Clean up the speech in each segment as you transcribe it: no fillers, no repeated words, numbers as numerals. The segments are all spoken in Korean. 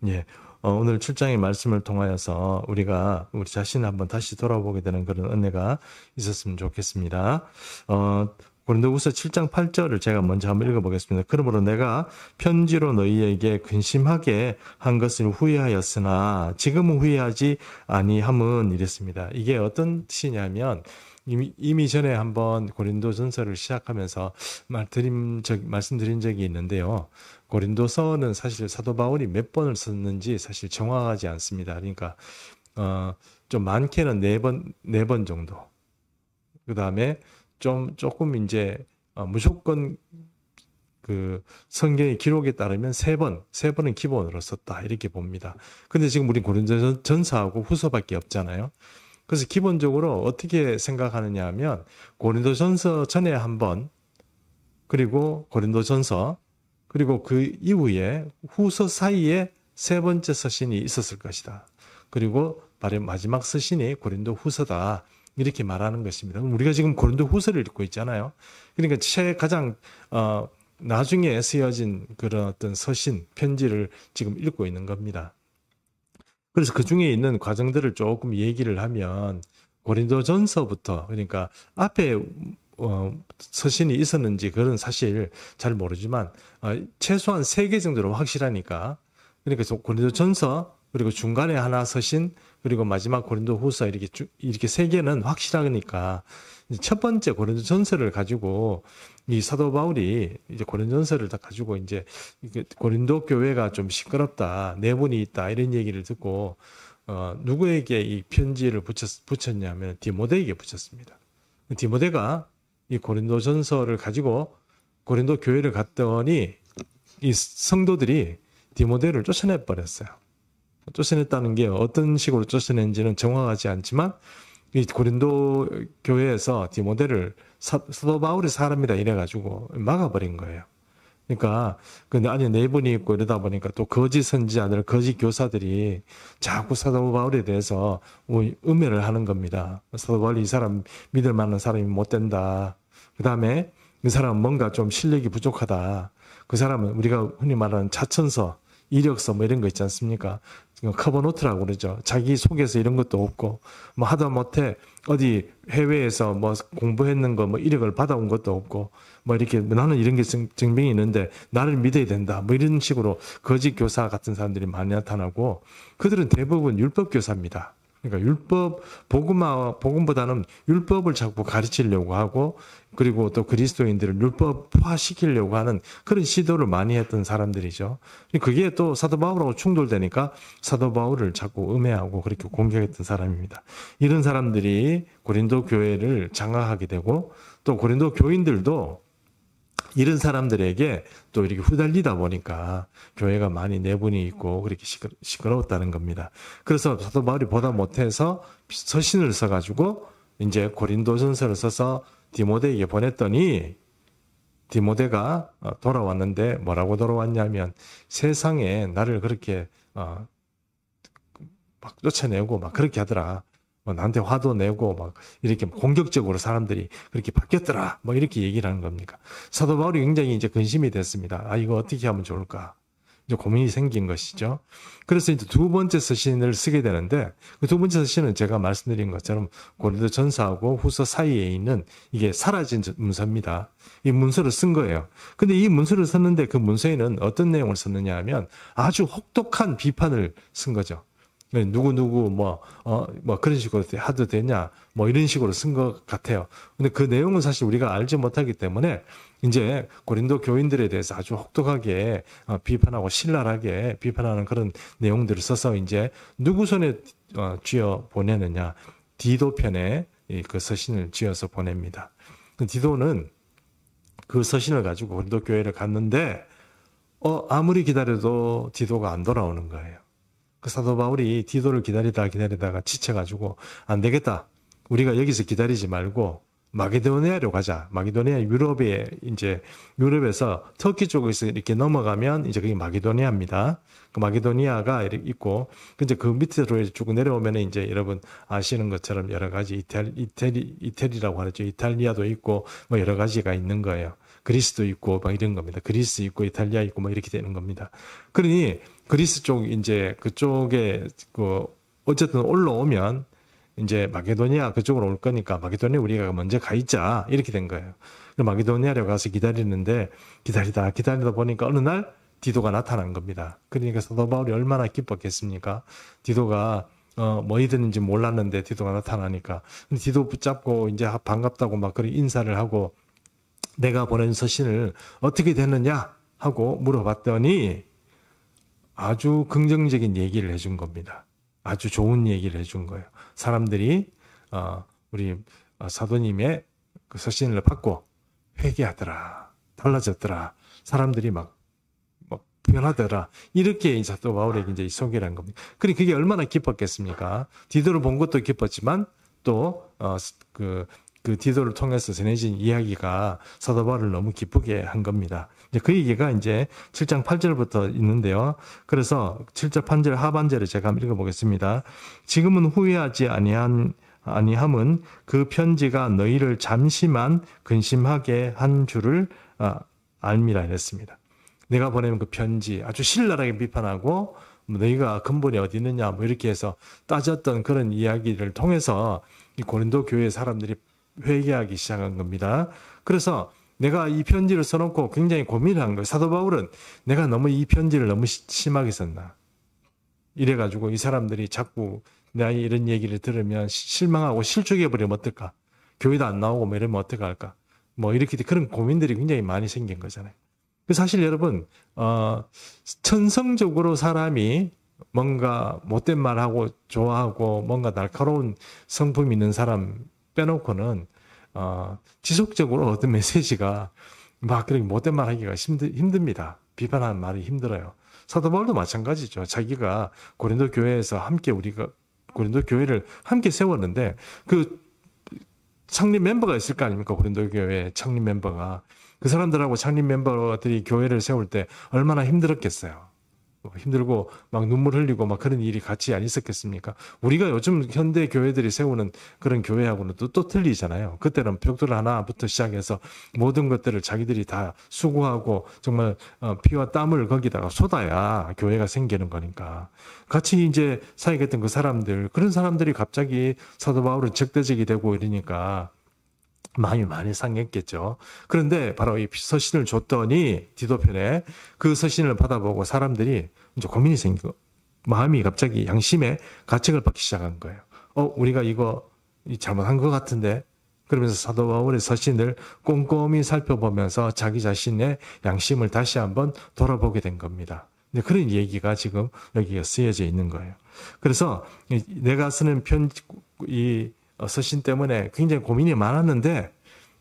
예. 오늘 7장의 말씀을 통하여서 우리가 우리 자신을 한번 다시 돌아보게 되는 그런 은혜가 있었으면 좋겠습니다. 고린도후서 7장 8절을 제가 먼저 한번 읽어보겠습니다. 그러므로 내가 편지로 너희에게 근심하게 한 것을 후회하였으나 지금은 후회하지 아니함은 이랬습니다. 이게 어떤 뜻이냐면 이미 전에 한번 고린도전서를 시작하면서 말씀드린 적이 있는데요. 고린도서는 사실 사도 바울이 몇 번을 썼는지 사실 정확하지 않습니다. 그러니까 좀 많게는 네 번 정도. 그 다음에 조금 이제 무조건 그 성경의 기록에 따르면 세 번은 기본으로 썼다 이렇게 봅니다. 근데 지금 우리 고린도전서하고 후서밖에 없잖아요. 그래서 기본적으로 어떻게 생각하느냐 하면 고린도전서 전에 한 번, 그리고 고린도전서, 그리고 그 이후에 후서 사이에 세 번째 서신이 있었을 것이다. 그리고 바로 마지막 서신이 고린도 후서다. 이렇게 말하는 것입니다. 우리가 지금 고린도 후서를 읽고 있잖아요. 그러니까 가장 나중에 쓰여진 그런 어떤 서신, 편지를 지금 읽고 있는 겁니다. 그래서 그 중에 있는 과정들을 조금 얘기를 하면 고린도전서부터, 그러니까 앞에 서신이 있었는지 그건 사실 잘 모르지만 최소한 3개 정도로 확실하니까, 그러니까 고린도전서, 그리고 중간에 하나 서신, 그리고 마지막 고린도후서 이렇게 3개는 확실하니까 첫 번째 고린도전서를 가지고 이 사도 바울이 이제 고린도전서를 다 가지고 이제 고린도 교회가 좀 시끄럽다, 내분이 있다 이런 얘기를 듣고 누구에게 이 편지를 붙였냐면 디모데에게 붙였습니다. 디모데가 이 고린도전서를 가지고 고린도 교회를 갔더니 이 성도들이 디모데를 쫓아내 버렸어요. 쫓아냈다는 게 어떤 식으로 쫓아낸지는 정확하지 않지만 이 고린도 교회에서 디모데를 사도 바울의 사람이다 이래가지고 막아버린 거예요. 그러니까 근데 안에 내분이 있고 이러다 보니까 또 거짓 선지자들, 거짓 교사들이 자꾸 사도 바울에 대해서 음해를 하는 겁니다. 사도 바울이 이 사람 믿을 만한 사람이 못 된다. 그 다음에 이 사람은 뭔가 좀 실력이 부족하다. 그 사람은 우리가 흔히 말하는 자천서, 이력서 뭐 이런 거 있지 않습니까? 커버노트라고 그러죠. 자기 속에서 이런 것도 없고, 뭐 하다 못해 어디 해외에서 뭐 공부했는 거 뭐 이력을 받아온 것도 없고, 뭐 이렇게 나는 이런 게 증명이 있는데 나를 믿어야 된다. 뭐 이런 식으로 거짓 교사 같은 사람들이 많이 나타나고, 그들은 대부분 율법 교사입니다. 그러니까 율법, 복음보다는 율법을 자꾸 가르치려고 하고, 그리고 또 그리스도인들을 율법화시키려고 하는 그런 시도를 많이 했던 사람들이죠. 그게 또 사도 바울하고 충돌되니까 사도 바울을 자꾸 음해하고 그렇게 공격했던 사람입니다. 이런 사람들이 고린도 교회를 장악하게 되고, 또 고린도 교인들도 이런 사람들에게 또 이렇게 후달리다 보니까 교회가 많이 내분이 있고 그렇게 시끄러웠다는 겁니다. 그래서 사도 바울이 보다 못해서 서신을 써가지고 이제 고린도전서를 써서 디모데에게 보냈더니 디모데가 돌아왔는데 뭐라고 돌아왔냐면 세상에 나를 그렇게 막 쫓아내고 막 그렇게 하더라. 뭐 나한테 화도 내고 막 이렇게 공격적으로 사람들이 그렇게 바뀌었더라. 뭐 이렇게 얘기를 하는 겁니까? 사도 바울이 굉장히 이제 근심이 됐습니다. 이거 어떻게 하면 좋을까? 이제 고민이 생긴 것이죠. 그래서 이제 두 번째 서신을 쓰게 되는데 그 두 번째 서신은 제가 말씀드린 것처럼 고린도전서하고 후서 사이에 있는 이게 사라진 문서입니다. 이 문서를 쓴 거예요. 근데 이 문서를 썼는데 그 문서에는 어떤 내용을 썼느냐 하면 아주 혹독한 비판을 쓴 거죠. 누구 뭐 그런 식으로 하도 되냐 뭐 이런 식으로 쓴 것 같아요. 근데 그 내용은 사실 우리가 알지 못하기 때문에 이제 고린도 교인들에 대해서 아주 혹독하게 비판하고 신랄하게 비판하는 그런 내용들을 써서 이제 누구 손에 쥐어 보내느냐, 디도 편에 그 서신을 쥐어서 보냅니다. 디도는 그 서신을 가지고 고린도 교회를 갔는데 아무리 기다려도 디도가 안 돌아오는 거예요. 그 사도 바울이 디도를 기다리다가 지쳐가지고 안 되겠다. 우리가 여기서 기다리지 말고 마게도니아로 가자. 마게도니아 유럽에서 터키 쪽에서 이렇게 넘어가면 이제 그게 마게도니아입니다. 그 마게도니아가 이렇게 있고, 이제 그 밑으로 쭉 내려오면 이제 여러분 아시는 것처럼 여러 가지 이태리라고 하죠. 이탈리아도 있고 뭐 여러 가지가 있는 거예요. 그리스도 있고 막 이런 겁니다. 그리스 있고 이탈리아 있고 뭐 이렇게 되는 겁니다. 그러니 그리스 쪽 이제 그쪽에 그 어쨌든 올라오면 이제 마게도니아 그쪽으로 올 거니까 마게도니아 우리가 먼저 가 있자 이렇게 된 거예요. 마게도니아로 가서 기다리는데 기다리다 보니까 어느 날 디도가 나타난 겁니다. 그러니까 사도 바울이 얼마나 기뻤겠습니까? 디도가 뭐 이랬는지 몰랐는데 디도가 나타나니까 디도 붙잡고 이제 반갑다고 막 그런 인사를 하고 내가 보낸 서신을 어떻게 됐느냐 하고 물어봤더니 아주 긍정적인 얘기를 해준 겁니다. 아주 좋은 얘기를 해준 거예요. 사람들이 우리 사도님의 그 서신을 받고 회개하더라, 달라졌더라, 사람들이 막 변하더라. 이렇게 사도 바울에게 이제 소개를 한 겁니다. 그러니 그게 얼마나 기뻤겠습니까? 디도를 본 것도 기뻤지만 또 그 디도를 통해서 전해진 이야기가 사도 바울을 너무 기쁘게 한 겁니다. 이제 그 얘기가 이제 7장 8절부터 있는데요. 그래서 7절 8절 하반절을 제가 한번 읽어보겠습니다. 지금은 후회하지 아니함은 그 편지가 너희를 잠시만 근심하게 한 줄을 알미라 했습니다. 내가 보내는 그 편지 아주 신랄하게 비판하고 너희가 근본이 어디 있느냐 뭐 이렇게 해서 따졌던 그런 이야기를 통해서 이 고린도 교회 사람들이 회개하기 시작한 겁니다. 그래서 내가 이 편지를 써놓고 굉장히 고민을 한 거예요. 사도 바울은 내가 너무 이 편지를 너무 심하게 썼나. 이래가지고 이 사람들이 자꾸 내가 이런 얘기를 들으면 실망하고 실족해버리면 어떨까. 교회도 안 나오고 뭐 이러면 어떡할까. 뭐 이렇게 그런 고민들이 굉장히 많이 생긴 거잖아요. 사실 여러분 천성적으로 사람이 뭔가 못된 말하고 좋아하고 뭔가 날카로운 성품이 있는 사람 빼놓고는 지속적으로 어떤 메시지가 막 그렇게 못된 말 하기가 힘듭니다. 비판하는 말이 힘들어요. 사도 바울도 마찬가지죠. 자기가 고린도 교회에서 함께 우리가 고린도 교회를 함께 세웠는데 그 창립 멤버가 있을 거 아닙니까? 고린도 교회 창립 멤버가. 그 사람들하고 창립 멤버들이 교회를 세울 때 얼마나 힘들었겠어요. 힘들고 막 눈물 흘리고 막 그런 일이 같이 안 있었겠습니까? 우리가 요즘 현대 교회들이 세우는 그런 교회하고는 또 틀리잖아요. 그때는 벽돌 하나부터 시작해서 모든 것들을 자기들이 다 수고하고 정말 피와 땀을 거기다가 쏟아야 교회가 생기는 거니까. 같이 이제 사역했던 그 사람들, 그런 사람들이 갑자기 사도 바울은 적대적이 되고 이러니까 마음이 많이 상했겠죠. 그런데 바로 이 서신을 줬더니 디도편에 그 서신을 받아보고 사람들이 이제 고민이 생기고 마음이 갑자기 양심에 가책을 받기 시작한 거예요. 우리가 이거 잘못한 것 같은데. 그러면서 사도 바울의 서신을 꼼꼼히 살펴보면서 자기 자신의 양심을 다시 한번 돌아보게 된 겁니다. 그런 얘기가 지금 여기에 쓰여져 있는 거예요. 그래서 내가 쓰는 서신 때문에 굉장히 고민이 많았는데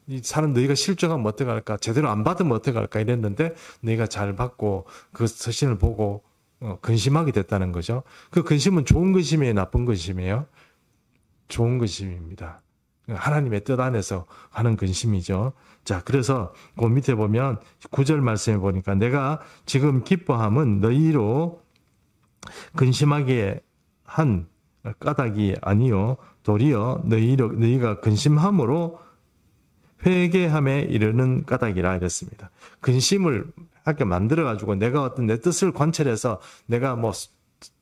이 사람 너희가 실족하면 어떡할까, 제대로 안 받으면 어떡할까 이랬는데 너희가 잘 받고 그 서신을 보고 근심하게 됐다는 거죠. 그 근심은 좋은 근심이에요, 나쁜 근심이에요? 좋은 근심입니다. 하나님의 뜻 안에서 하는 근심이죠. 자, 그래서 그 밑에 보면 9절 말씀에 보니까 내가 지금 기뻐함은 너희로 근심하게 한 까닭이 아니요 도리어 너희가 근심함으로 회개함에 이르는 까닭이라 이랬습니다. 근심을 하게 만들어가지고 내가 어떤 내 뜻을 관철해서 내가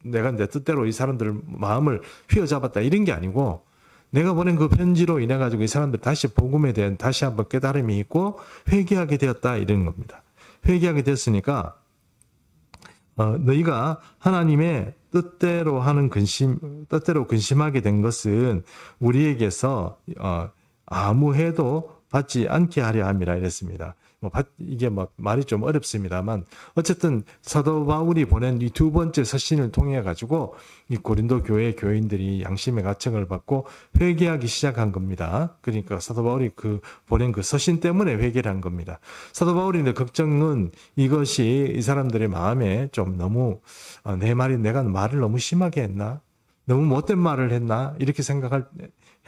내 뜻대로 이 사람들 마음을 휘어잡았다 이런 게 아니고 내가 보낸 그 편지로 인해 가지고 이 사람들 다시 복음에 대한 다시 한번 깨달음이 있고 회개하게 되었다 이런 겁니다. 회개하게 됐으니까 너희가 하나님의 뜻대로 근심하게 된 것은 우리에게서 아무 해도 받지 않게 하려 함이라 이랬습니다. 이게 말이 좀 어렵습니다만 어쨌든 사도 바울이 보낸 이 두 번째 서신을 통해 가지고 이 고린도 교회 교인들이 양심의 가책을 받고 회개하기 시작한 겁니다. 그러니까 사도 바울이 보낸 그 서신 때문에 회개를 한 겁니다. 사도 바울의 걱정은 이것이 이 사람들의 마음에 좀 너무 내가 말을 너무 심하게 했나? 너무 못된 말을 했나? 이렇게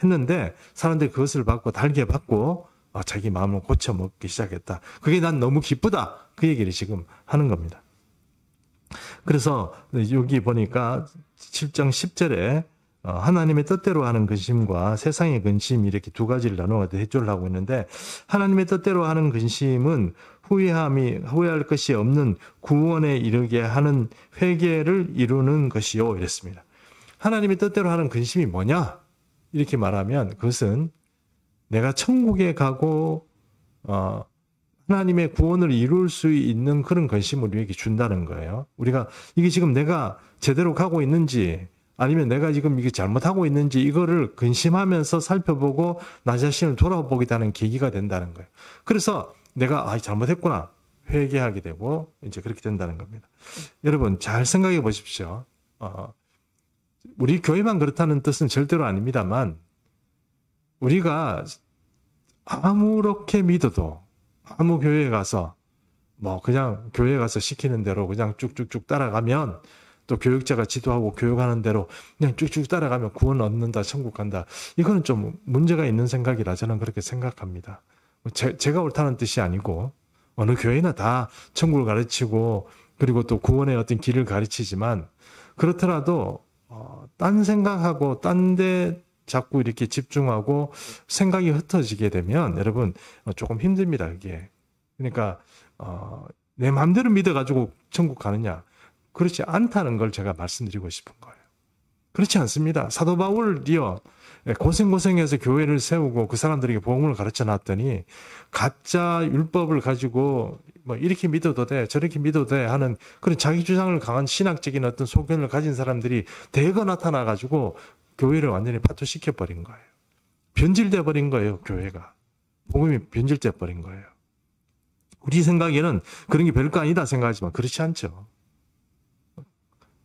했는데 사람들이 그것을 받고 달게 받고 자기 마음을 고쳐먹기 시작했다. 그게 난 너무 기쁘다. 그 얘기를 지금 하는 겁니다. 그래서 여기 보니까 7장 10절에 하나님의 뜻대로 하는 근심과 세상의 근심 이렇게 두 가지를 나누어 대조를 하고 있는데 하나님의 뜻대로 하는 근심은 후회할 것이 없는 구원에 이르게 하는 회개를 이루는 것이요 이랬습니다. 하나님의 뜻대로 하는 근심이 뭐냐? 이렇게 말하면 그것은 내가 천국에 가고 하나님의 구원을 이룰 수 있는 그런 근심을 우리에게 준다는 거예요. 우리가 이게 지금 내가 제대로 가고 있는지 아니면 내가 지금 이게 잘못하고 있는지 이거를 근심하면서 살펴보고 나 자신을 돌아보겠다는 계기가 된다는 거예요. 그래서 내가 잘못했구나 회개하게 되고 이제 그렇게 된다는 겁니다. 여러분 잘 생각해 보십시오. 우리 교회만 그렇다는 뜻은 절대로 아닙니다만 우리가 아무렇게 믿어도 아무 교회에 가서 뭐 그냥 교회에 가서 시키는 대로 그냥 쭉쭉쭉 따라가면 또 교육자가 지도하고 교육하는 대로 그냥 쭉쭉 따라가면 구원 얻는다, 천국 간다. 이거는 좀 문제가 있는 생각이라 저는 그렇게 생각합니다. 제가 옳다는 뜻이 아니고 어느 교회나 다 천국을 가르치고 그리고 또 구원의 어떤 길을 가르치지만 그렇더라도 딴 생각하고 딴 데 자꾸 이렇게 집중하고 생각이 흩어지게 되면 여러분 조금 힘듭니다. 그게. 그러니까 내 마음대로 믿어가지고 천국 가느냐. 그렇지 않다는 걸 제가 말씀드리고 싶은 거예요. 그렇지 않습니다. 사도 바울이요. 고생해서 교회를 세우고 그 사람들에게 복음을 가르쳐 놨더니 가짜 율법을 가지고 뭐 이렇게 믿어도 돼 저렇게 믿어도 돼 하는 그런 자기 주장을 강한 신학적인 어떤 소견을 가진 사람들이 대거 나타나 가지고 교회를 완전히 파토시켜 버린 거예요. 변질돼 버린 거예요. 교회가. 복음이 변질돼 버린 거예요. 우리 생각에는 그런 게 별거 아니다 생각하지만 그렇지 않죠.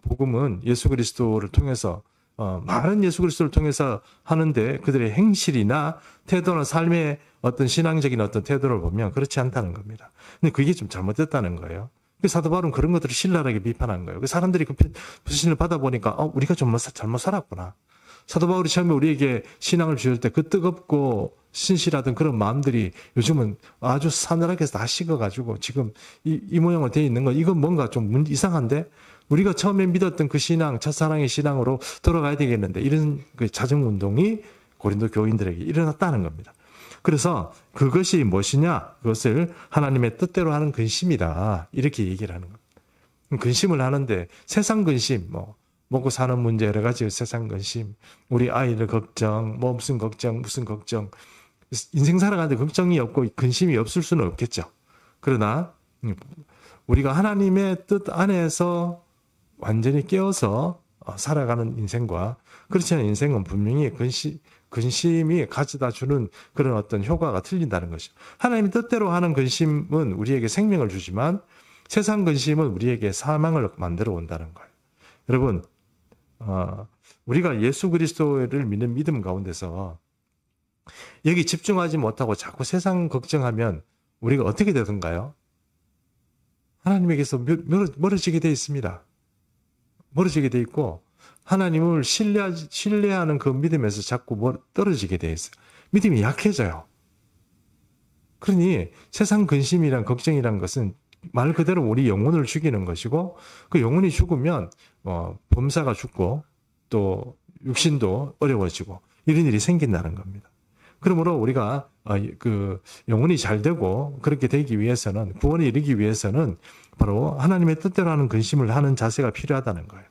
복음은 예수 그리스도를 통해서 말은 예수 그리스도를 통해서 하는데 그들의 행실이나 태도나 삶의 어떤 신앙적인 어떤 태도를 보면 그렇지 않다는 겁니다. 근데 그게 좀 잘못됐다는 거예요. 사도 바울은 그런 것들을 신랄하게 비판한 거예요. 사람들이 그 불신을 받아보니까 우리가 좀 잘못 살았구나. 사도 바울이 처음에 우리에게 신앙을 주실 때 그 뜨겁고 신실하던 그런 마음들이 요즘은 아주 사늘하게 다 식어가지고 지금 이 모양으로 되어 있는 거 이건 뭔가 좀 이상한데 우리가 처음에 믿었던 그 신앙, 첫사랑의 신앙으로 돌아가야 되겠는데 이런 그 자정운동이 고린도 교인들에게 일어났다는 겁니다. 그래서 그것이 무엇이냐? 그것을 하나님의 뜻대로 하는 근심이다. 이렇게 얘기를 하는 겁니다. 근심을 하는데 세상 근심, 먹고 사는 문제 여러 가지 세상 근심, 우리 아이들 걱정, 무슨 걱정, 인생 살아가는데 걱정이 없고 근심이 없을 수는 없겠죠. 그러나 우리가 하나님의 뜻 안에서 완전히 깨어서 살아가는 인생과 그렇지 않은 인생은 분명히 근심이 가져다 주는 그런 어떤 효과가 틀린다는 것이죠. 하나님의 뜻대로 하는 근심은 우리에게 생명을 주지만 세상 근심은 우리에게 사망을 만들어 온다는 거예요. 여러분, 우리가 예수 그리스도를 믿는 믿음 가운데서 여기 집중하지 못하고 자꾸 세상 걱정하면 우리가 어떻게 되던가요? 하나님에게서 멀어지게 되어 있습니다. 멀어지게 되어 있고 하나님을 신뢰하는 그 믿음에서 자꾸 떨어지게 되어 있어요. 믿음이 약해져요. 그러니 세상 근심이란 걱정이란 것은 말 그대로 우리 영혼을 죽이는 것이고 그 영혼이 죽으면 범사가 죽고 또 육신도 어려워지고 이런 일이 생긴다는 겁니다. 그러므로 우리가 그 영혼이 잘 되고 그렇게 되기 위해서는 구원에 이르기 위해서는 바로 하나님의 뜻대로 하는 근심을 하는 자세가 필요하다는 거예요.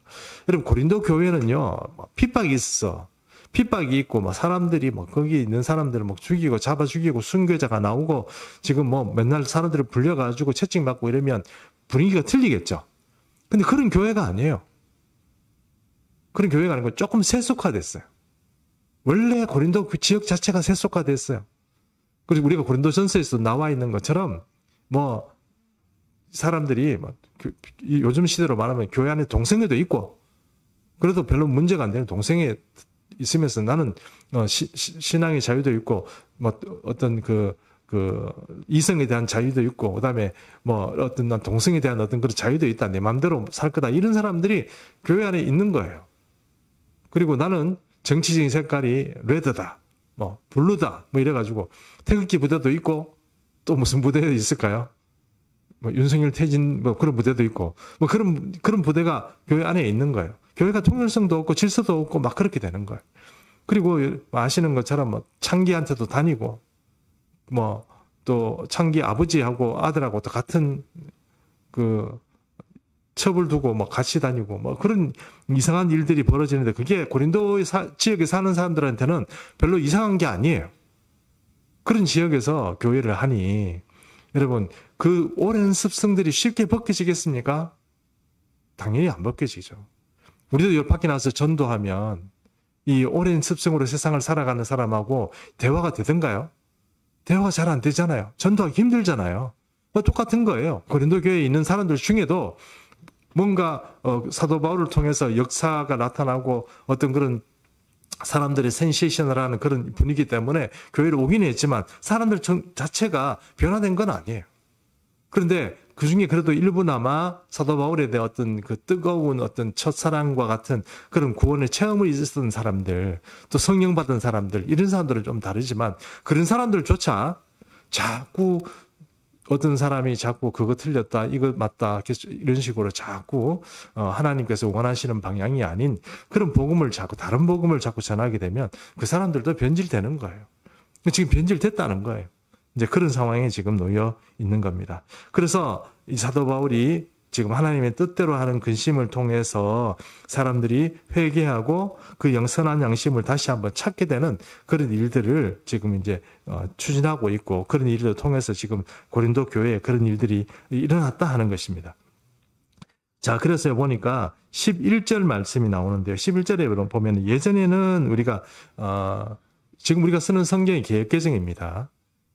여러분 고린도 교회는요 핍박이 있어. 핍박이 있고 사람들이 거기 있는 사람들을 죽이고 잡아 죽이고 순교자가 나오고 지금 맨날 사람들을 불려가지고 채찍맞고 이러면 분위기가 틀리겠죠. 근데 그런 교회가 아니에요. 그런 교회가 아니고 조금 세속화됐어요. 원래 고린도 그 지역 자체가 세속화됐어요. 그리고 우리가 고린도전서에서 나와 있는 것처럼 사람들이 요즘 시대로 말하면 교회 안에 동성애도 있고 그래도 별로 문제가 안 되는 동성애 있으면서 나는 신앙의 자유도 있고 어떤 그 이성에 대한 자유도 있고 그다음에 어떤 난 동성에 대한 어떤 그런 자유도 있다. 내 마음대로 살 거다. 이런 사람들이 교회 안에 있는 거예요. 그리고 나는 정치적인 색깔이 레드다. 블루다. 이래가지고 태극기 부대도 있고 또 무슨 부대도 있을까요? 윤석열 퇴진 그런 부대도 있고 그런 부대가 교회 안에 있는 거예요. 교회가 통일성도 없고 질서도 없고 막 그렇게 되는 거예요. 그리고 아시는 것처럼 뭐 창기한테도 다니고 뭐 또 창기 아버지하고 아들하고 또 같은 그 첩을 두고 뭐 같이 다니고 뭐 그런 이상한 일들이 벌어지는데 그게 고린도 지역에 사는 사람들한테는 별로 이상한 게 아니에요. 그런 지역에서 교회를 하니 여러분 그 오랜 습성들이 쉽게 벗겨지겠습니까? 당연히 안 벗겨지죠. 우리도 여 밖에 나와서 전도하면 이 오랜 습성으로 세상을 살아가는 사람하고 대화가 되던가요? 대화가 잘 안 되잖아요. 전도하기 힘들잖아요. 똑같은 거예요. 고린도 교회에 있는 사람들 중에도 뭔가 사도 바울을 통해서 역사가 나타나고 어떤 그런 사람들이 센세이셔널하는 그런 분위기 때문에 교회를 오긴 했지만 사람들 자체가 변화된 건 아니에요. 그런데 그 중에 그래도 일부나마 사도 바울에 대한 어떤 그 뜨거운 어떤 첫사랑과 같은 그런 구원의 체험을 있었던 사람들, 또 성령 받은 사람들, 이런 사람들은 좀 다르지만 그런 사람들조차 자꾸 어떤 사람이 자꾸 그거 틀렸다, 이거 맞다, 이런 식으로 자꾸 하나님께서 원하시는 방향이 아닌 그런 복음을 자꾸 다른 복음을 자꾸 전하게 되면 그 사람들도 변질되는 거예요. 지금 변질됐다는 거예요. 이제 그런 상황에 지금 놓여 있는 겁니다. 그래서 이 사도 바울이 지금 하나님의 뜻대로 하는 근심을 통해서 사람들이 회개하고 그 영선한 양심을 다시 한번 찾게 되는 그런 일들을 지금 이제 추진하고 있고 그런 일들을 통해서 지금 고린도 교회에 그런 일들이 일어났다 하는 것입니다. 자, 그래서 보니까 11절 말씀이 나오는데요. 11절에 보면 예전에는 우리가 지금 우리가 쓰는 성경이 개역개정입니다.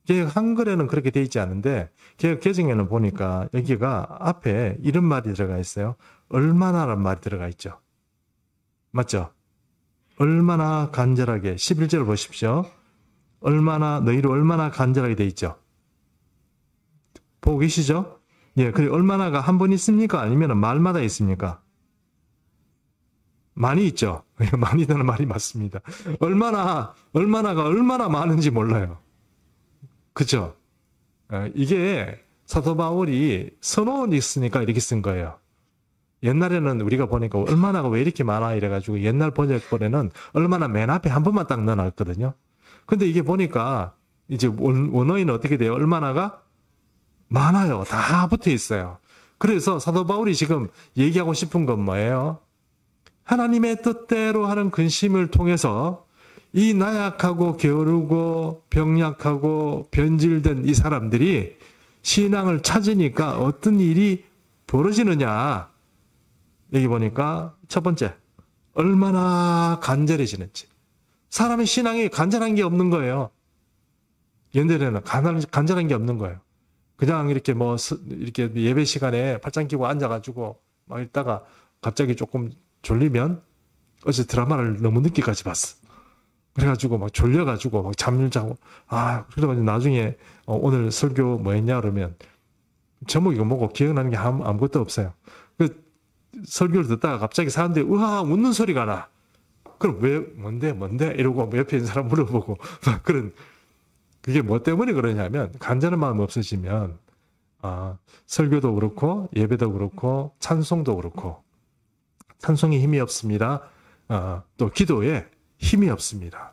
개역 한글에는 그렇게 돼 있지 않은데 개역 개정에는 보니까 여기가 앞에 이런 말이 들어가 있어요. 얼마나란 말이 들어가 있죠. 맞죠? 얼마나 간절하게 11절 보십시오. 얼마나 너희를 얼마나 간절하게 돼 있죠. 보고 계시죠? 예, 그리고 얼마나가 한 번 있습니까? 아니면 말마다 있습니까? 많이 있죠. 많이 드는 말이 맞습니다. 얼마나가 얼마나 많은지 몰라요. 그죠? 이게 사도 바울이 선언이 있으니까 이렇게 쓴 거예요. 옛날에는 우리가 보니까 얼마나가 왜 이렇게 많아 이래가지고 옛날 번역본에는 얼마나 맨 앞에 한 번만 딱 넣어놨거든요. 근데 이게 보니까 이제 원어에는 어떻게 돼요? 얼마나가 많아요. 다 붙어 있어요. 그래서 사도 바울이 지금 얘기하고 싶은 건 뭐예요? 하나님의 뜻대로 하는 근심을 통해서 이 나약하고 게으르고 병약하고 변질된 이 사람들이 신앙을 찾으니까 어떤 일이 벌어지느냐. 여기 보니까 첫 번째, 얼마나 간절해지는지. 사람의 신앙이 간절한 게 없는 거예요. 옛날에는 간절한 게 없는 거예요. 그냥 이렇게 이렇게 예배 시간에 팔짱 끼고 앉아가지고 막 있다가 갑자기 조금 졸리면 어제 드라마를 너무 늦게까지 봤어. 그래가지고 막 졸려가지고 막 잠을 자고 그래가지고 나중에 오늘 설교 뭐 했냐 그러면 제목이 뭐고 기억나는 게 아무것도 없어요. 그 설교를 듣다가 갑자기 사람들이 우와 웃는 소리가 나. 그럼 왜 뭔데 이러고 옆에 있는 사람 물어보고 막 그런 그게 뭐 때문에 그러냐면 간절한 마음 없으시면 설교도 그렇고 예배도 그렇고 찬송도 그렇고 찬송에 힘이 없습니다. 또 기도에 힘이 없습니다.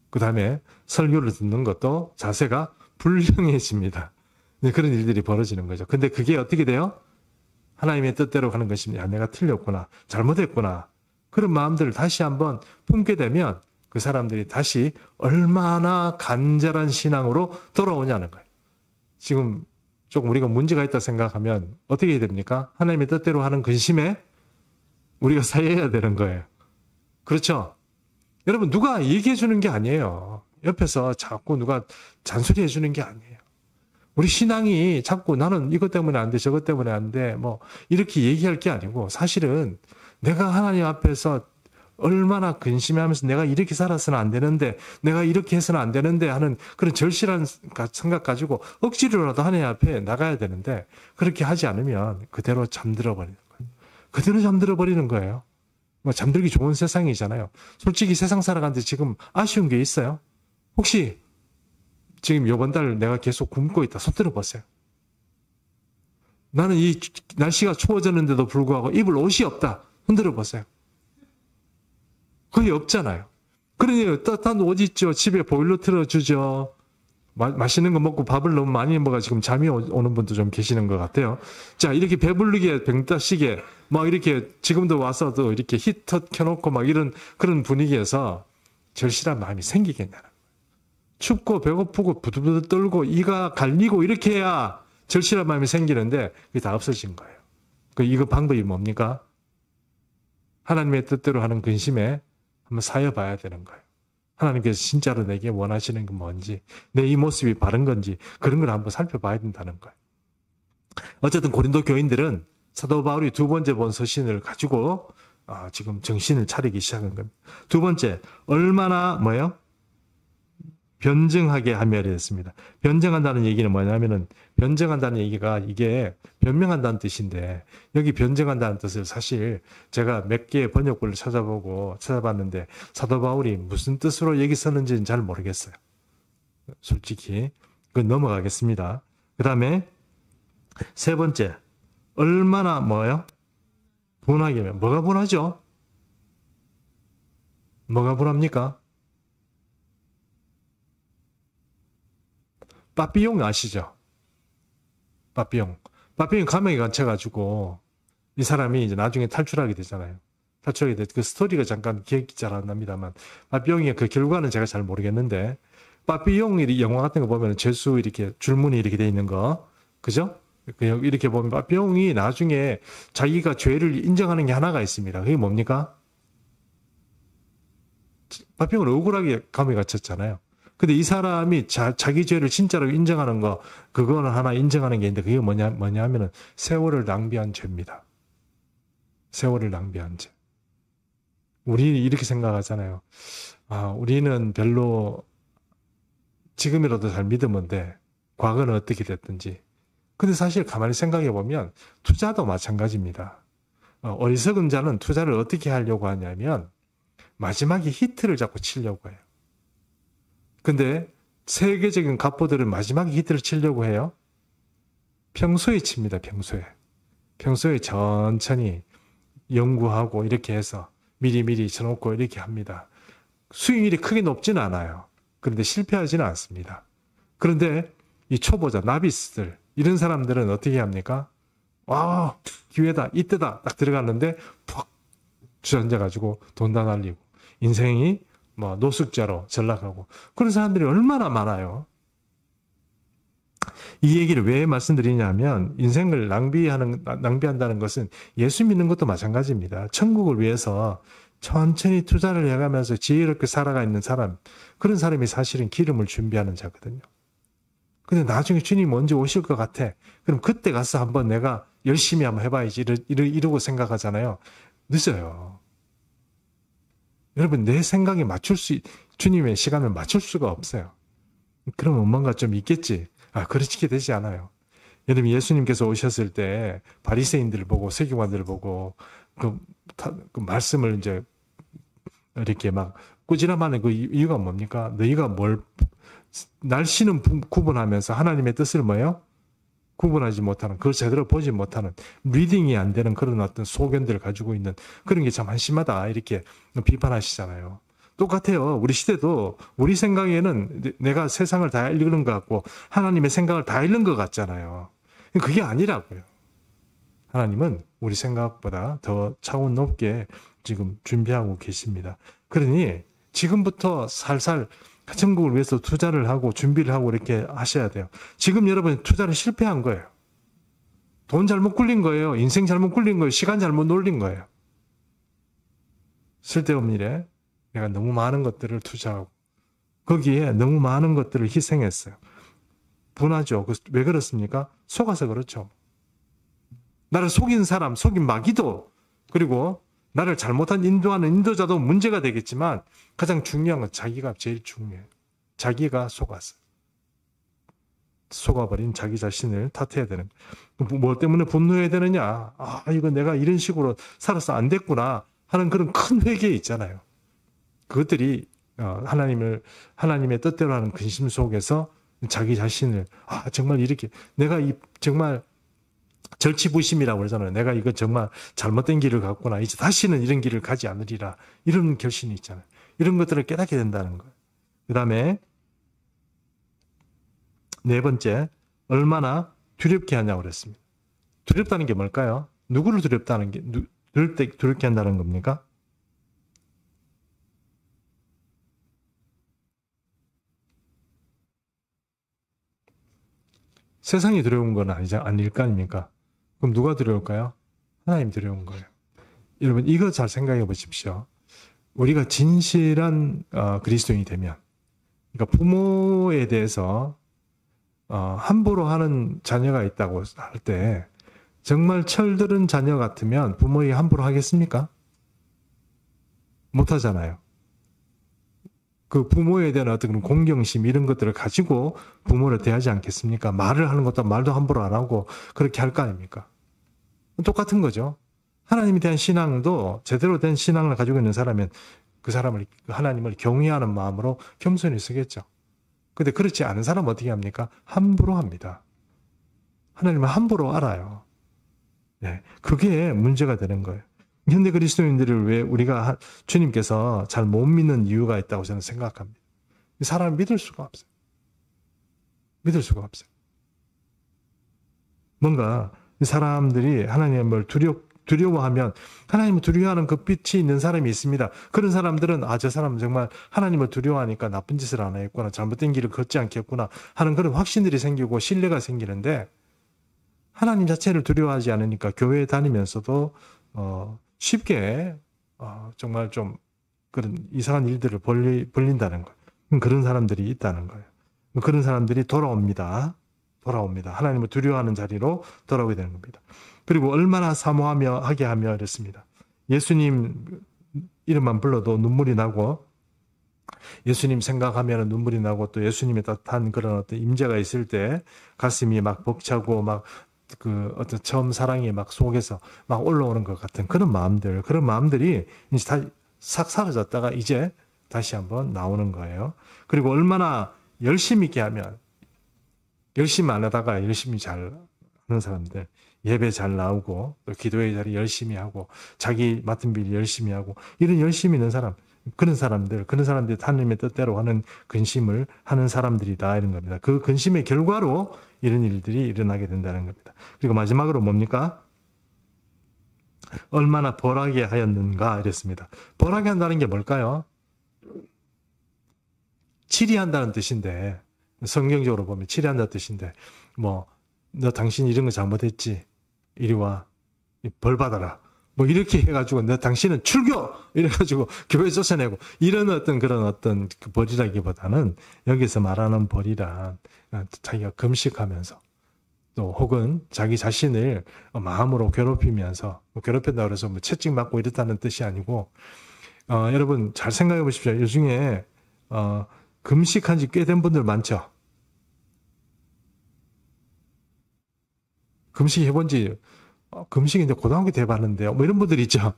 그 다음에 설교를 듣는 것도 자세가 불량해집니다. 그런 일들이 벌어지는 거죠. 근데 그게 어떻게 돼요? 하나님의 뜻대로 가는 것입니다. 내가 틀렸구나. 잘못했구나. 그런 마음들을 다시 한번 품게 되면 그 사람들이 다시 얼마나 간절한 신앙으로 돌아오냐는 거예요. 지금 조금 우리가 문제가 있다 생각하면 어떻게 해야 됩니까? 하나님의 뜻대로 하는 근심에 우리가 사해야 되는 거예요. 그렇죠? 여러분 누가 얘기해 주는 게 아니에요. 옆에서 자꾸 누가 잔소리해 주는 게 아니에요. 우리 신앙이 자꾸 나는 이것 때문에 안 돼, 저것 때문에 안 돼, 뭐 이렇게 얘기할 게 아니고 사실은 내가 하나님 앞에서 얼마나 근심하면서 내가 이렇게 살아서는 안 되는데 내가 이렇게 해서는 안 되는데 하는 그런 절실한 생각 가지고 억지로라도 하나님 앞에 나가야 되는데 그렇게 하지 않으면 그대로 잠들어 버리는 거예요. 그대로 잠들어 버리는 거예요. 뭐 잠들기 좋은 세상이잖아요. 솔직히 세상 살아가는데 지금 아쉬운 게 있어요? 혹시 지금 이번 달 내가 계속 굶고 있다. 손 들어보세요. 나는 이 날씨가 추워졌는데도 불구하고 입을 옷이 없다. 흔들어 보세요. 거의 없잖아요. 그러니 따뜻한 옷 있죠. 집에 보일러 틀어주죠. 맛있는 거 먹고 밥을 너무 많이 먹어 지금 잠이 오는 분도 좀 계시는 것 같아요. 자, 이렇게 배부르게 병 따시게 막 이렇게 지금도 와서도 이렇게 히터 켜놓고 막 이런 그런 분위기에서 절실한 마음이 생기겠냐는 거예요. 춥고 배고프고 부들부들 떨고 이가 갈리고 이렇게 해야 절실한 마음이 생기는데 그게 다 없어진 거예요. 이거 방법이 뭡니까? 하나님의 뜻대로 하는 근심에 한번 사여봐야 되는 거예요. 하나님께서 진짜로 내게 원하시는 게 뭔지, 내 이 모습이 바른 건지 그런 걸 한번 살펴봐야 된다는 거예요. 어쨌든 고린도 교인들은 사도 바울이 두 번째 본 서신을 가지고 지금 정신을 차리기 시작한 겁니다. 두 번째, 얼마나 뭐예요? 변증하게 하며 이랬습니다. 변증한다는 얘기는 뭐냐면은 변증한다는 얘기가 이게 변명한다는 뜻인데 여기 변증한다는 뜻을 사실 제가 몇 개의 번역본을 찾아봤는데 사도 바울이 무슨 뜻으로 여기 썼는지는 잘 모르겠어요. 솔직히 그건 넘어가겠습니다. 그 다음에 세 번째, 얼마나 뭐예요? 분하게 하면 뭐가 분하죠? 뭐가 분합니까? 빠삐용 아시죠? 빠삐용 감옥에 갇혀가지고 이 사람이 이제 나중에 탈출하게 되잖아요. 탈출하게 돼. 그 스토리가 잠깐 기억이 잘 안 납니다만 빠삐용의 그 결과는 제가 잘 모르겠는데 빠삐용 영화 같은 거 보면 죄수 이렇게 줄무늬 이렇게 돼 있는 거, 그죠? 이렇게 보면 빠삐용이 나중에 자기가 죄를 인정하는 게 하나가 있습니다. 그게 뭡니까? 빠삐용은 억울하게 감옥에 갇혔잖아요. 근데 이 사람이 자기 죄를 진짜로 인정하는 거, 그거는 하나 인정하는 게 있는데 그게 뭐냐 하면은 세월을 낭비한 죄입니다. 세월을 낭비한 죄. 우리 이렇게 생각하잖아요. 우리는 별로 지금이라도 잘 믿으면 돼. 과거는 어떻게 됐든지. 근데 사실 가만히 생각해 보면 투자도 마찬가지입니다. 어리석은 자는 투자를 어떻게 하려고 하냐면 마지막에 히트를 자꾸 치려고 해요. 근데 세계적인 갑부들은 마지막에 히트를 치려고 해요. 평소에 칩니다. 평소에 천천히 연구하고 이렇게 해서 미리 쳐놓고 이렇게 합니다. 수익률이 크게 높지는 않아요. 그런데 실패하지는 않습니다. 그런데 이 초보자, 나비스들 이런 사람들은 어떻게 합니까? 기회다, 이때다 딱 들어갔는데 푹 주저앉아가지고 돈 다 날리고 인생이 노숙자로 전락하고 그런 사람들이 얼마나 많아요. 이 얘기를 왜 말씀드리냐면 인생을 낭비한다는 것은 예수 믿는 것도 마찬가지입니다. 천국을 위해서 천천히 투자를 해가면서 지혜롭게 살아가 있는 사람, 그런 사람이 사실은 기름을 준비하는 자거든요. 근데 나중에 주님 언제 오실 것 같아. 그럼 그때 가서 한번 내가 열심히 한번 해봐야지 이러고 생각하잖아요. 늦어요. 여러분, 내 생각에 주님의 시간을 맞출 수가 없어요. 그러면 뭔가 좀 있겠지. 그렇게 되지 않아요. 여러분, 예수님께서 오셨을 때 바리새인들을 보고 세계관들을 보고 그 말씀을 이제 이렇게 막 꾸지람하는 그 이유가 뭡니까? 너희가 날씨는 구분하면서 하나님의 뜻을 뭐예요? 구분하지 못하는, 그걸 제대로 보지 못하는, 리딩이 안 되는 그런 어떤 소견들을 가지고 있는 그런 게 참 한심하다 이렇게 비판하시잖아요. 똑같아요. 우리 시대도 우리 생각에는 내가 세상을 다 읽는 것 같고 하나님의 생각을 다 읽는 것 같잖아요. 그게 아니라고요. 하나님은 우리 생각보다 더 차원 높게 지금 준비하고 계십니다. 그러니 지금부터 살살 천국을 위해서 투자를 하고 준비를 하고 이렇게 하셔야 돼요. 지금 여러분 투자를 실패한 거예요. 돈 잘못 굴린 거예요. 인생 잘못 굴린 거예요. 시간 잘못 놀린 거예요. 쓸데없는 일에 내가 너무 많은 것들을 투자하고 거기에 너무 많은 것들을 희생했어요. 분하죠. 왜 그렇습니까? 속아서 그렇죠. 나를 속인 사람, 속인 마귀도, 그리고 나를 잘못한 인도하는 인도자도 문제가 되겠지만 가장 중요한 건 자기가 제일 중요해요. 자기가 속아버린 자기 자신을 탓해야 되는 거예요. 뭐 때문에 분노해야 되느냐? 이거 내가 이런 식으로 살아서 안 됐구나 하는 그런 큰 회개 있잖아요. 그것들이 하나님의 뜻대로 하는 근심 속에서 자기 자신을 정말 이렇게 내가 정말 절치부심이라고 그러잖아요. 내가 이거 정말 잘못된 길을 갔구나. 이제 다시는 이런 길을 가지 않으리라. 이런 결심이 있잖아요. 이런 것들을 깨닫게 된다는 거예요. 그 다음에 네 번째, 얼마나 두렵게 하냐고 그랬습니다. 두렵다는 게 뭘까요? 누구를 두렵다는 게, 두렵게 한다는 겁니까? 세상이 두려운 건 아닐 거 아닙니까? 그럼 누가 두려울까요? 하나님 두려운 거예요. 여러분, 이거 잘 생각해 보십시오. 우리가 진실한 그리스도인이 되면, 그러니까 부모에 대해서 함부로 하는 자녀가 있다고 할 때 정말 철들은 자녀 같으면 부모에게 함부로 하겠습니까? 못하잖아요. 그 부모에 대한 어떤 공경심 이런 것들을 가지고 부모를 대하지 않겠습니까? 말을 하는 것도 말도 함부로 안 하고 그렇게 할 거 아닙니까? 똑같은 거죠. 하나님에 대한 신앙도 제대로 된 신앙을 가지고 있는 사람은 그 사람을, 하나님을 경외하는 마음으로 겸손히 쓰겠죠. 근데 그렇지 않은 사람은 어떻게 합니까? 함부로 합니다. 하나님을 함부로 알아요. 네, 그게 문제가 되는 거예요. 현대 그리스도인들을 왜 우리가 주님께서 잘 못 믿는 이유가 있다고 저는 생각합니다. 이 사람을 믿을 수가 없어요. 믿을 수가 없어요. 뭔가 이 사람들이 하나님을 두려워하면 하나님을 두려워하는 그 빛이 있는 사람이 있습니다. 그런 사람들은 저 사람은 정말 하나님을 두려워하니까 나쁜 짓을 안 했구나, 잘못된 길을 걷지 않겠구나 하는 그런 확신들이 생기고 신뢰가 생기는데, 하나님 자체를 두려워하지 않으니까 교회에 다니면서도 쉽게 정말 좀 그런 이상한 일들을 벌린다는 거예요. 그런 사람들이 있다는 거예요. 그런 사람들이 돌아옵니다. 하나님을 두려워하는 자리로 돌아오게 되는 겁니다. 그리고 얼마나 사모하며 하게 하며 이랬습니다. 예수님 이름만 불러도 눈물이 나고, 예수님 생각하면 눈물이 나고, 또 예수님의 따뜻한 그런 어떤 임재가 있을 때 가슴이 막 벅차고 막 그 어떤 처음 사랑이 막 속에서 막 올라오는 것 같은 그런 마음들이 이제 다 싹 사라졌다가 이제 다시 한번 나오는 거예요. 그리고 얼마나 열심히 있게 하면, 열심히 안 하다가 열심히 잘 하는 사람들, 예배 잘 나오고 또 기도의 자리 열심히 하고 자기 맡은 일 열심히 하고, 이런 열심히 있는 사람, 그런 사람들이 하나님의 뜻대로 하는 근심을 하는 사람들이다, 이런 겁니다. 그 근심의 결과로 이런 일들이 일어나게 된다는 겁니다. 그리고 마지막으로 뭡니까? 얼마나 벌하게 하였는가 이랬습니다. 벌하게 한다는 게 뭘까요? 치리한다는 뜻인데, 성경적으로 보면 치리한다는 뜻인데, 너 당신 이런 거 잘못했지, 이리 와, 벌 받아라, 이렇게 해가지고 너 당신은 출교 이래가지고 교회 쫓아내고, 이런 그런 어떤 그 벌이라기보다는 여기서 말하는 벌이란 자기가 금식하면서 또 혹은 자기 자신을 마음으로 괴롭히면서, 괴롭힌다고 해서 채찍 맞고 이렇다는 뜻이 아니고, 여러분 잘 생각해 보십시오. 이 중에 금식한 지 꽤 된 분들 많죠. 금식 해본 지, 금식이 이제 고등학교 때 해봤는데요, 이런 분들 있죠.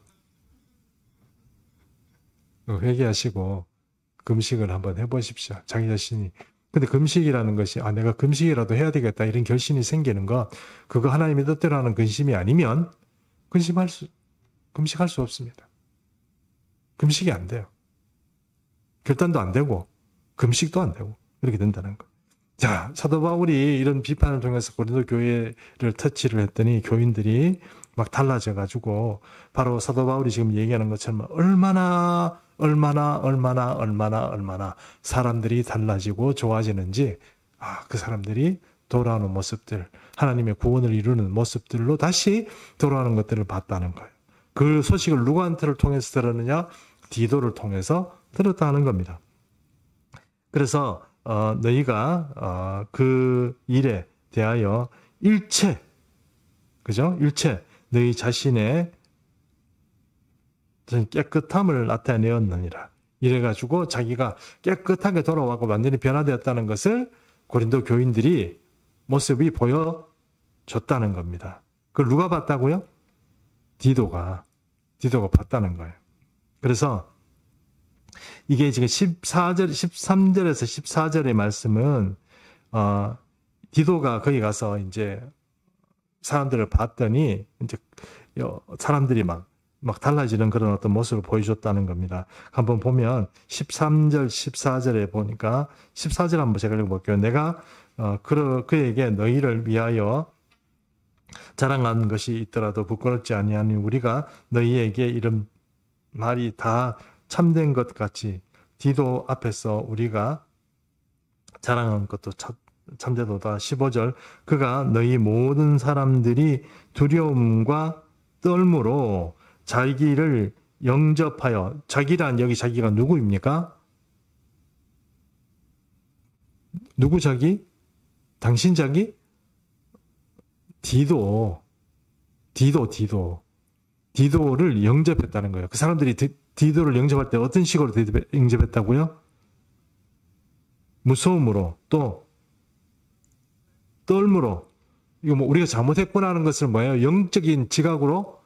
회개하시고 금식을 한번 해보십시오. 자기 자신이. 근데 금식이라는 것이 내가 금식이라도 해야 되겠다 이런 결심이 생기는 거, 그거 하나님의 뜻대로 하는 근심이 아니면 금식할 수 없습니다. 금식이 안 돼요. 결단도 안 되고 금식도 안 되고 이렇게 된다는 거. 자, 사도 바울이 이런 비판을 통해서 고린도 교회를 터치를 했더니 교인들이 막 달라져가지고, 바로 사도 바울이 지금 얘기하는 것처럼 얼마나 사람들이 달라지고 좋아지는지, 그 사람들이 돌아오는 모습들, 하나님의 구원을 이루는 모습들로 다시 돌아오는 것들을 봤다는 거예요. 그 소식을 누구한테를 통해서 들었느냐? 디도를 통해서 들었다는 겁니다. 그래서 너희가 그 일에 대하여 일체 너희 자신의 깨끗함을 나타내었느니라. 이래가지고 자기가 깨끗하게 돌아와고 완전히 변화되었다는 것을 고린도 교인들이 모습이 보여줬다는 겁니다. 그걸 누가 봤다고요? 디도가 봤다는 거예요. 그래서 이게 지금 13절에서 14절의 말씀은 디도가 거기 가서 이제 사람들을 봤더니 이제 사람들이 막 달라지는 그런 어떤 모습을 보여줬다는 겁니다. 한번 보면 13절, 14절에 보니까 14절 한번 제가 읽어볼게요. 내가 그에게 너희를 위하여 자랑하는 것이 있더라도 부끄럽지 아니하니 우리가 너희에게 이런 말이 다 참된 것 같이 디도 앞에서 우리가 자랑하는 것도 참되도다. 15절 그가 너희 모든 사람들이 두려움과 떨므로 자기를 영접하여, 자기란 여기 자기가 누구입니까? 누구 자기? 당신 자기? 디도를 영접했다는 거예요. 그 사람들이 디도를 영접할 때 어떤 식으로 영접했다고요? 무서움으로, 또 떨므로. 이거 뭐 우리가 잘못했구나 하는 것을 뭐예요? 영적인 지각으로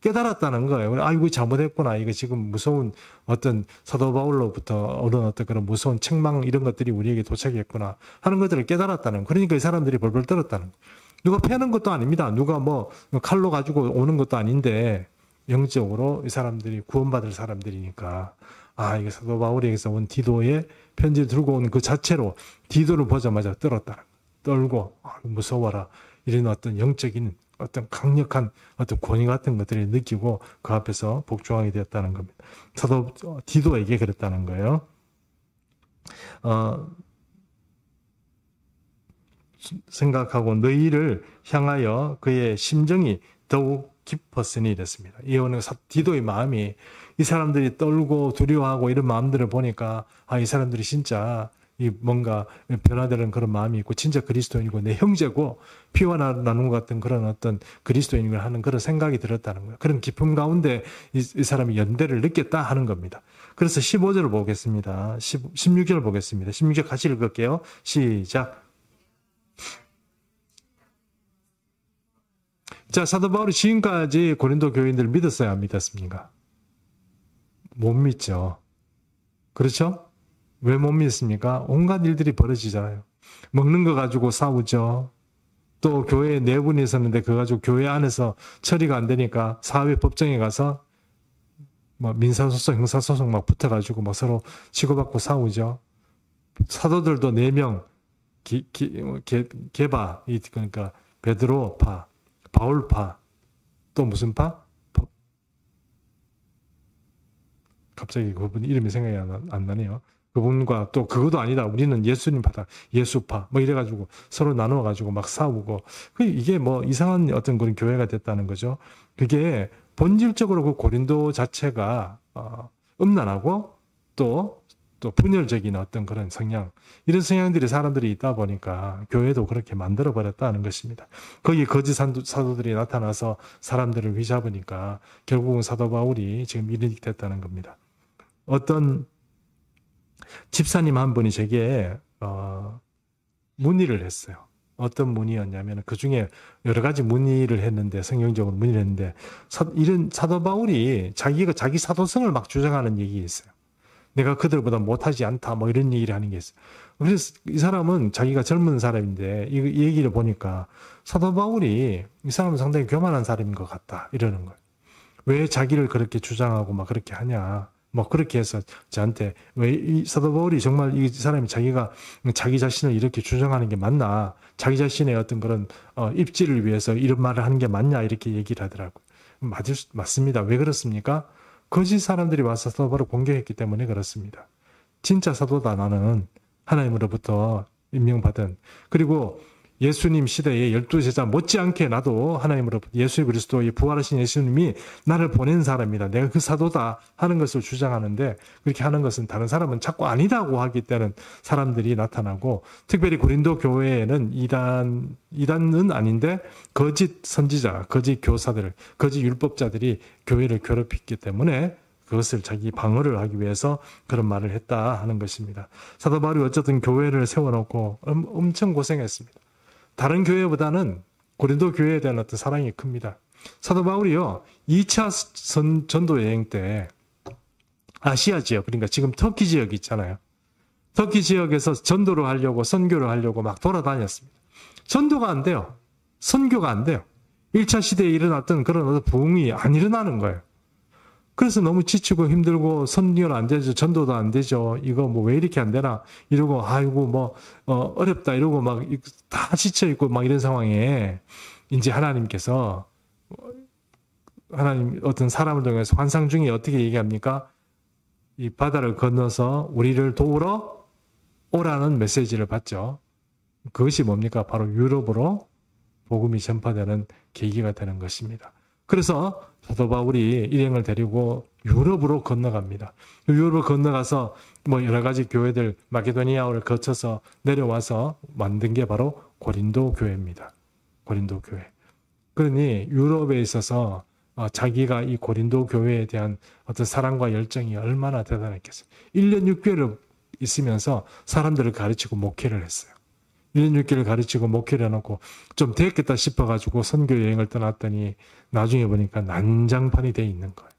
깨달았다는 거예요. 아, 이거 잘못했구나. 이거 지금 무서운 어떤 사도 바울로부터 얻은 어떤 그런 무서운 책망 이런 것들이 우리에게 도착했구나 하는 것들을 깨달았다는 거예요. 그러니까 이 사람들이 벌벌 떨었다는 거예요. 누가 패는 것도 아닙니다. 누가 뭐 칼로 가지고 오는 것도 아닌데 영적으로 이 사람들이 구원받을 사람들이니까 아, 이게 사도 바울에게서 온 디도의 편지를 들고 온 그 자체로 디도를 보자마자 떨었다는 거예요. 떨고 아, 무서워라. 이런 어떤 영적인 어떤 강력한 어떤 권위 같은 것들을 느끼고 그 앞에서 복종하게 되었다는 겁니다. 사도 디도에게 그랬다는 거예요. 생각하고 너희를 향하여 그의 심정이 더욱 깊었으니 이랬습니다. 이거는 디도의 마음이 이 사람들이 떨고 두려워하고 이런 마음들을 보니까 아, 이 사람들이 진짜 이 뭔가 변화되는 그런 마음이 있고 진짜 그리스도인이고 내 형제고 피와 나눈 것 같은 그런 어떤 그리스도인을 하는 그런 생각이 들었다는 거예요. 그런 기쁨 가운데 이 사람이 연대를 느꼈다 하는 겁니다. 그래서 15절을 보겠습니다. 16절 보겠습니다. 16절 같이 읽을게요. 시작. 자, 사도 바울이 지금까지 고린도 교인들을 믿었어요? 안 믿었습니까? 못 믿죠. 그렇죠? 왜 못 믿습니까? 온갖 일들이 벌어지잖아요. 먹는 거 가지고 싸우죠. 또 교회 네 분이 있었는데 그거 가지고 교회 안에서 처리가 안 되니까 사회 법정에 가서 뭐 민사소송, 형사소송 막 붙어가지고 막 서로 치고받고 싸우죠. 사도들도 4명, 게바, 그러니까 베드로파, 바울파, 또 무슨 파? 갑자기 그분 이름이 생각이 안 나네요. 그분과 또 그것도 아니다. 우리는 예수님 파다. 예수파. 뭐 이래가지고 서로 나누어가지고 막 싸우고. 이게 뭐 이상한 어떤 그런 교회가 됐다는 거죠. 그게 본질적으로 그 고린도 자체가 음란하고 또 분열적인 어떤 그런 성향. 이런 성향들이 사람들이 있다 보니까 교회도 그렇게 만들어버렸다는 것입니다. 거기 거짓 사도들이 나타나서 사람들을 휘잡으니까 결국은 사도 바울이 지금 이렇게 됐다는 겁니다. 어떤 집사님 한 분이 제게 문의를 했어요. 어떤 문의였냐면 그 중에 여러 가지 문의를 했는데 성경적으로 문의를 했는데 이런 사도 바울이 자기가 자기 사도성을 막 주장하는 얘기가 있어요. 내가 그들보다 못하지 않다 뭐 이런 얘기를 하는 게 있어요. 그래서 이 사람은 자기가 젊은 사람인데 이 얘기를 보니까 사도 바울이 이 사람은 상당히 교만한 사람인 것 같다 이러는 거예요. 왜 자기를 그렇게 주장하고 막 그렇게 하냐. 뭐 그렇게 해서 저한테 왜 이 사도 바울이 정말 이 사람이 자기가 자기 자신을 이렇게 주장하는 게 맞나, 자기 자신의 어떤 그런 입지를 위해서 이런 말을 하는 게 맞냐 이렇게 얘기를 하더라고요. 맞습니다. 왜 그렇습니까? 거짓 사람들이 와서 사도 바울을 공격했기 때문에 그렇습니다. 진짜 사도다 나는 하나님으로부터 임명받은, 그리고 예수님 시대에 12제자 못지않게 나도 하나님으로부터 예수 그리스도의 부활하신 예수님이 나를 보낸 사람이다. 내가 그 사도다 하는 것을 주장하는데 그렇게 하는 것은 다른 사람은 자꾸 아니다고 하기 때문에 사람들이 나타나고, 특별히 고린도 교회에는 이단은 아닌데 거짓 선지자, 거짓 교사들, 거짓 율법자들이 교회를 괴롭혔기 때문에 그것을 자기 방어를 하기 위해서 그런 말을 했다 하는 것입니다. 사도 바울이 어쨌든 교회를 세워놓고 엄청 고생했습니다. 다른 교회보다는 고린도 교회에 대한 어떤 사랑이 큽니다. 사도 바울이요, 2차 전도 여행 때 아시아 지역, 그러니까 지금 터키 지역 있잖아요. 터키 지역에서 전도를 하려고 선교를 하려고 막 돌아다녔습니다. 전도가 안 돼요. 선교가 안 돼요. 1차 시대에 일어났던 그런 어떤 부흥이 안 일어나는 거예요. 그래서 너무 지치고 힘들고 선교는 안 되죠. 전도도 안 되죠. 이거 뭐 왜 이렇게 안 되나 이러고 아이고 뭐 어렵다 이러고 막 다 지쳐 있고 막 이런 상황에 이제 하나님께서 하나님 어떤 사람을 통해서 환상 중에 어떻게 얘기합니까? 이 바다를 건너서 우리를 도우러 오라는 메시지를 받죠. 그것이 뭡니까? 바로 유럽으로 복음이 전파되는 계기가 되는 것입니다. 그래서 사도 바울이 일행을 데리고 유럽으로 건너갑니다. 유럽을 건너가서 뭐 여러 가지 교회들 마케도니아를 거쳐서 내려와서 만든 게 바로 고린도 교회입니다. 고린도 교회. 그러니 유럽에 있어서 자기가 이 고린도 교회에 대한 어떤 사랑과 열정이 얼마나 대단했겠어요. 1년 6개월을 있으면서 사람들을 가르치고 목회를 했어요. 1년 6개월을 가르치고 목회를 해놓고 좀 되겠다 싶어가지고 선교 여행을 떠났더니 나중에 보니까 난장판이 돼 있는 거예요.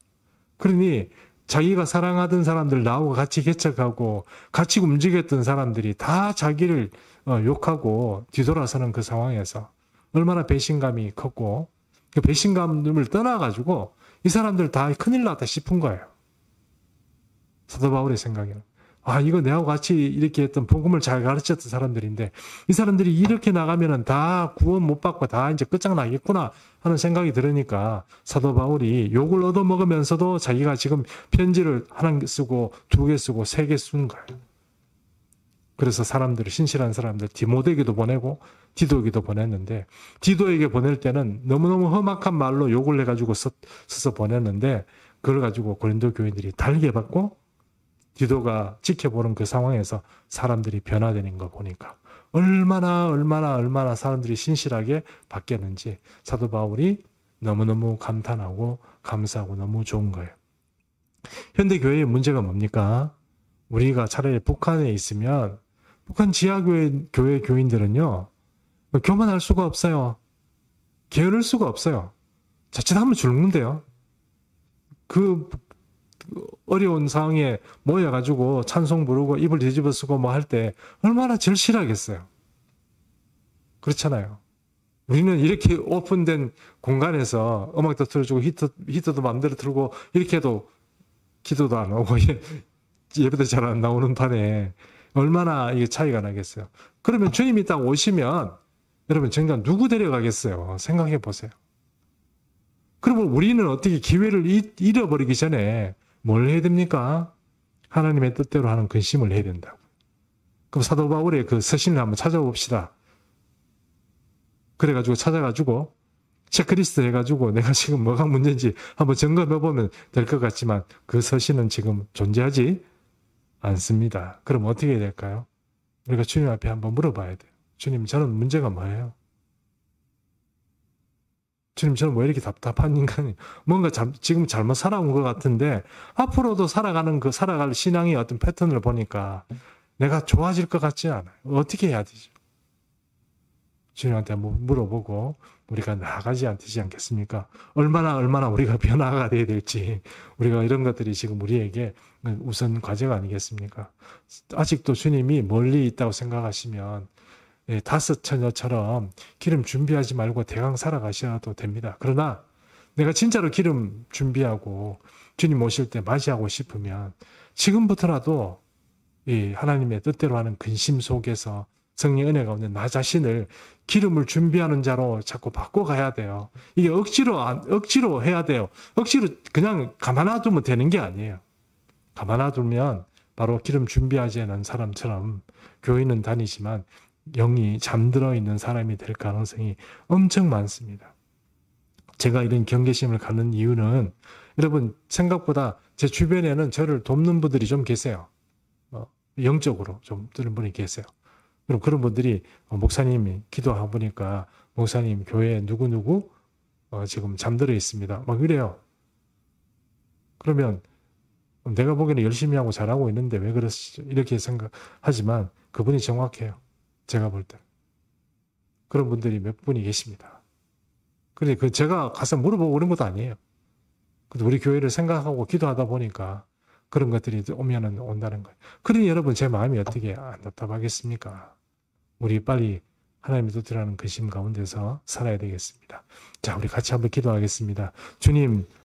그러니 자기가 사랑하던 사람들 나하고 같이 개척하고 같이 움직였던 사람들이 다 자기를 욕하고 뒤돌아서는 그 상황에서 얼마나 배신감이 컸고 그 배신감을 떠나가지고 이 사람들 다 큰일 났다 싶은 거예요. 사도 바울의 생각에는. 이거 내하고 같이 이렇게 했던 복음을 잘 가르쳤던 사람들인데 이 사람들이 이렇게 나가면은 다 구원 못 받고 다 이제 끝장나겠구나 하는 생각이 들으니까 사도 바울이 욕을 얻어먹으면서도 자기가 지금 편지를 하나 쓰고 2개 쓰고 3개 쓴 거예요. 그래서 사람들을 신실한 사람들 디모데에게도 보내고 디도에게도 보냈는데 디도에게 보낼 때는 너무너무 험악한 말로 욕을 해가지고 써서 보냈는데 그걸 가지고 고린도 교인들이 달게 받고 디도가 지켜보는 그 상황에서 사람들이 변화되는 거 보니까 얼마나 사람들이 신실하게 바뀌었는지 사도 바울이 너무너무 감탄하고 감사하고 너무 좋은 거예요. 현대 교회의 문제가 뭡니까? 우리가 차라리 북한에 있으면 북한 지하교회 교인들은요. 교만할 수가 없어요. 게으를 수가 없어요. 자칫하면 죽는데요. 그 어려운 상황에 모여가지고 찬송 부르고 입을 뒤집어 쓰고 뭐 할 때 얼마나 절실하겠어요. 그렇잖아요. 우리는 이렇게 오픈된 공간에서 음악도 틀어주고 히터도 마음대로 틀고 이렇게 해도 기도도 안 오고 예배도 잘 안 나오는 판에 얼마나 이게 차이가 나겠어요. 그러면 주님이 딱 오시면 여러분 정작 누구 데려가겠어요? 생각해 보세요. 그러면 우리는 어떻게 기회를 잃어버리기 전에 뭘 해야 됩니까? 하나님의 뜻대로 하는 근심을 해야 된다고. 그럼 사도 바울의 그 서신을 한번 찾아봅시다. 그래가지고 찾아가지고 체크리스트 해가지고 내가 지금 뭐가 문제인지 한번 점검해보면 될 것 같지만 그 서신은 지금 존재하지 않습니다. 그럼 어떻게 해야 될까요? 우리가 주님 앞에 한번 물어봐야 돼요. 주님, 저는 문제가 뭐예요? 주님, 저는 왜 이렇게 답답한 인간이 뭔가 지금 잘못 살아온 것 같은데 앞으로도 살아갈 신앙의 어떤 패턴을 보니까 내가 좋아질 것 같지 않아요. 어떻게 해야 되죠? 주님한테 한번 물어보고 우리가 나아가지 되지 않겠습니까? 얼마나 우리가 변화가 돼야 될지 우리가 이런 것들이 지금 우리에게 우선 과제가 아니겠습니까? 아직도 주님이 멀리 있다고 생각하시면 5 처녀처럼 기름 준비하지 말고 대강 살아가셔도 됩니다. 그러나 내가 진짜로 기름 준비하고 주님 오실 때 맞이하고 싶으면 지금부터라도 이 하나님의 뜻대로 하는 근심 속에서 성령 은혜 가운데 나 자신을 기름을 준비하는 자로 자꾸 바꿔가야 돼요. 이게 억지로 해야 돼요. 억지로 그냥 가만 놔두면 되는 게 아니에요. 가만 놔두면 바로 기름 준비하지 않은 사람처럼 교회는 다니지만 영이 잠들어 있는 사람이 될 가능성이 엄청 많습니다. 제가 이런 경계심을 갖는 이유는 여러분 생각보다 제 주변에는 저를 돕는 분들이 좀 계세요. 영적으로 좀 드는 분이 계세요. 그럼 그런 분들이 목사님이 기도하고 보니까 목사님 교회에 누구누구 지금 잠들어 있습니다. 막 이래요. 그러면 내가 보기에는 열심히 하고 잘하고 있는데 왜 그러시죠? 이렇게 생각하지만 그분이 정확해요. 제가 볼 때. 그런 분들이 몇 분이 계십니다. 그래, 제가 가서 물어보고 그런 것도 아니에요. 근데 우리 교회를 생각하고 기도하다 보니까 그런 것들이 오면은 온다는 거예요. 그러니 여러분 제 마음이 어떻게 안 답답하겠습니까? 우리 빨리 하나님의 도토라는 근심 가운데서 살아야 되겠습니다. 자, 우리 같이 한번 기도하겠습니다. 주님,